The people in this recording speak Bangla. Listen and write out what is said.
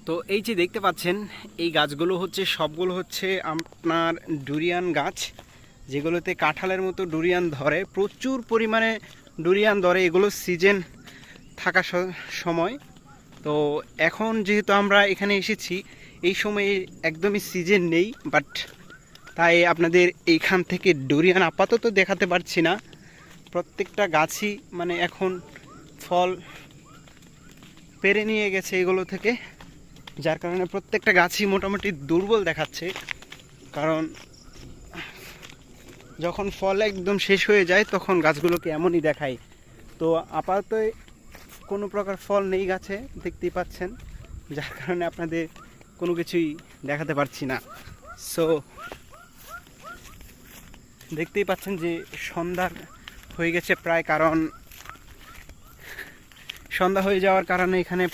তো এই যে দেখতে পাচ্ছেন, এই গাছগুলো হচ্ছে সবগুলো হচ্ছে আপনার ডুরিয়ান গাছ, যেগুলোতে কাঁঠালের মতো ডুরিয়ান ধরে, প্রচুর পরিমাণে ডুরিয়ান ধরে। এগুলো সিজন থাকা সময়। তো এখন যেহেতু আমরা এখানে এসেছি, এই সময়ে একদমই সিজন নেই, বাট তাই আপনাদের এইখান থেকে ডুরিয়ান আপাতত দেখাতে পারছি না। প্রত্যেকটা গাছই মানে এখন ফল পেরে নিয়ে গেছে এগুলো থেকে, যার কারণে প্রত্যেকটা গাছই মোটামুটি দুর্বল দেখাচ্ছে। কারণ যখন ফল একদম শেষ হয়ে যায় তখন গাছগুলোকে এমনই দেখায়। তো আপাতত কোনো প্রকার ফল নেই গাছে, দেখতেই পাচ্ছেন, যার কারণে আপনাদের কোনো কিছুই দেখাতে পারছি না। সো দেখতেই পাচ্ছেন যে সন্ধ্যা হয়ে গেছে প্রায়, কারণ সন্ধ্যা হয়ে যাওয়ার কারণে এখানে